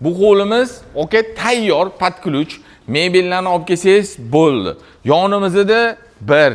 Bu hovlimiz oka tayyor podключ mebellarni olib kelsangiz bo'ldi. Yonimizda 1,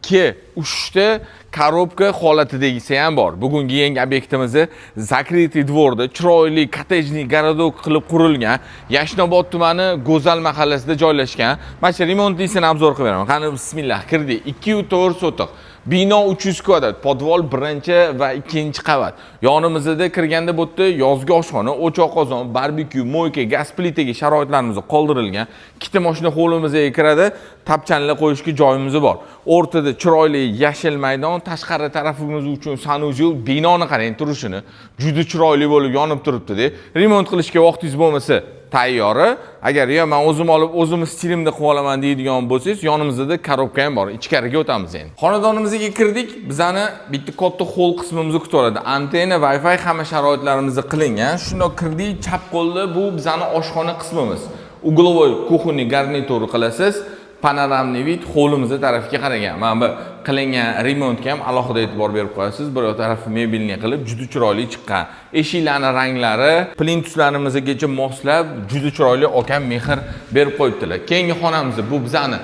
2, 3 ta korobka holatidagisi ham bor. Bugungi yangi obyektimizni Zakritый dvorda chiroyli kottejli garodok qilib qurilgan, Yashnobod tumani Go'zal mahallasida joylashgan. Mana shu remontlisini obzor qilib beraman. Qani bismillah kirdik. 2,4 sotiq. Bino 300 kvadrat, podvol birinchi va ikkinchi qavat. Yonimizda kirganda bu yerda yozgi oshxona, o'choq qozon, barbekyu, moyka, gaz plitaga sharoitlarimiz qoldirilgan. Ikkita mashina hovlimizga kiradi, tapchanlar qo'yishga joyimiz bor. O'rtada chiroyli yashil maydon, tashqari tarafimiz uchun sanuzyul, binoni qarang turishini, juda chiroyli bo'lib yonib turibdi-da. Remont qilishga vaqtingiz bo'lmasa, tayyori. Agar yo men o'zim olib o'zim stilimda qilib olaman deydigan bo'lsangiz, yonimizda korobka ham bor. Ichkariga o'tamiz endi. Xonadonimizga kirdik. Bizani bitta katta hol qismimizni kutib oladi. Antena, Wi-Fi hamma sharoitlarimizni qilingan. Shundoq kirdik, chap qo'lda bu bizani oshxona qismimiz. Uglovoy kuxonniy garnituri qilasiz. Panoramniy vid hovlimizga tarafiga qaragan. Mana bu qilingan remontga ham alohida e'tibor berib qo'yasiz. Bir tarafi mebelni qilib juda chiroyli chiqqan. Eshiklarning ranglari, plintuslarimizgacha moslab juda chiroyli okam mehr berib qo'yibdilar. Keyingi xonamiz bu bizani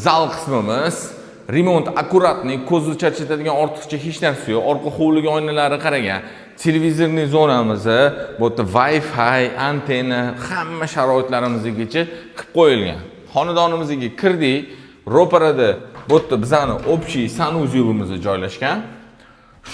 zal qismimiz. Remont akkuratniy, ko'zni charchatadigan ortiqcha hech narsa yo'q. Orqa hovliga oynalari qaragan. Televizorning zonamizni, bu yerda Wi-Fi, antena, hamma sharoitlarimizgacha qilib qo'yilgan. Xonadonimizga kirdik. Ro'parada bu yerda bizani общий sanuzyulimiz joylashgan.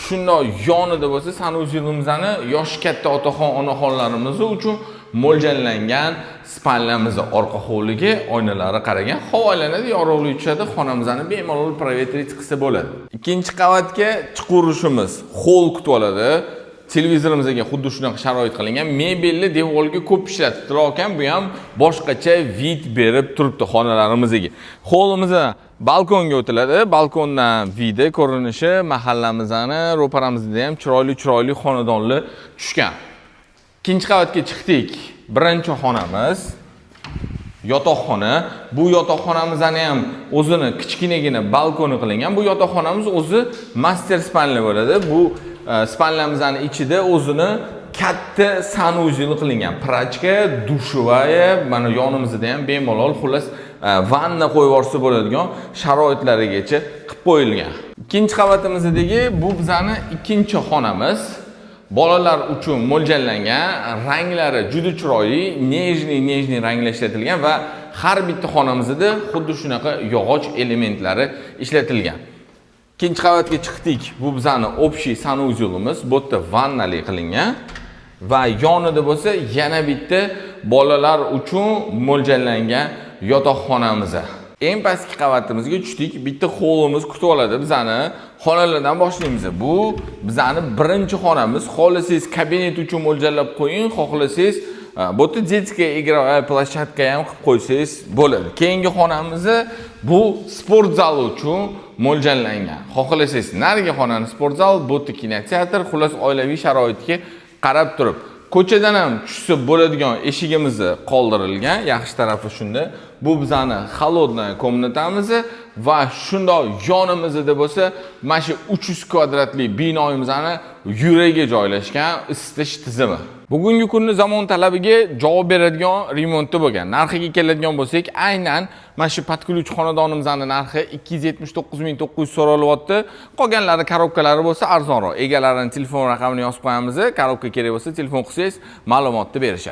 Shundoq yonida bo'lsa sanuzyulimizning yosh katta otaxon, onaxonlarimiz uchun mo'ljallangan spalnamiz orqa hovliga oynalari qaragan. Havolanadi, yorug'lik tushadi, xonamizni bemalol provetrить qilsa bo'ladi. Ikkinchi qavatga chiqurishimiz hol kutib oladi. Televizorimizga xuddi shunaqa sharoit qilingan. Mebelni devorga ko'p ishlatibdilar ekan, bu ham boshqacha vid berib turibdi xonalarimizga. Hovlimizda balkonga o'tiladi. Balkondan vidi ko'rinishi mahallamizni, ro'paramizda ham chiroyli xonadonlar tushgan. Ikkinchi qavatga chiqdik. Birinchi xonamiz yotoqxona. Bu yotoqxonamizning ham o'zini kichkinagina balkoni qilingan. Bu yotoqxonamiz o'zi master spalni bo'ladi. Bu spalnamizning ichida o'zini katta sanuzyul qilingan. Prachka, dushevaya, mana yonimizda ham bemalol xullas vanna qo'yib yuborsa bo'ladigan sharoitlarigacha qilib qo'yilgan. Ikkinchi qavatimizdagi bu bizani ikkinchi xonamiz. Bolalar uchun mo'ljallangan, ranglari juda chiroyli, nejniy ranglar ishlatilgan va har bitta xonamizda xuddi shunaqa yog'och elementlari ishlatilgan. Ikkinchi qavatga chiqdik. Bu bizani общий sanuzyulimiz, bu yerda vannali qilingan va yonida bo'lsa yana bitta bolalar uchun mo'ljallangan yotoqxonamiz. Eng pastki qavatimizga tushdik. Bitta holimiz kutib oladi bizani. Xonalardan boshlaymiz. Bu bizani birinchi xonamiz. Xohlasangiz kabinet uchun mo'ljallab qo'ying, xohlasangiz bu yerda детская игровая площадка ham qilib qo'ysangiz bo'ladi. Keyingi xonamiz bu sport zal uchun mo'ljallangan. Xohlasangiz nariga xonani sport zal, bu yerda kinoteatr, xullas oilaviy sharoitga qarab turib. Ko'chadan ham tushsa bo'ladigan eshigimizni qoldirilgan. Yaxshi tarafi shunda. Bu bizani холодная komnatamiz va shundoq yonimizda bo'lsa, mana shu 300 kvadratli binoyimizning yuragi joylashgan isitish tizimi. Bugungi kunning zamon talabiga javob beradigan remontda bo'lgan. Narxiga keladigan bo'lsak, aynan mana shu podключ xonadonimizning narxi 279.900 so'ralyapti. Qolganlari korobkalari bo'lsa arzonroq. Egalarining telefon raqamini yozib qo'yamiz. Korobka kerak bo'lsa telefon qilsangiz ma'lumotni berishadi.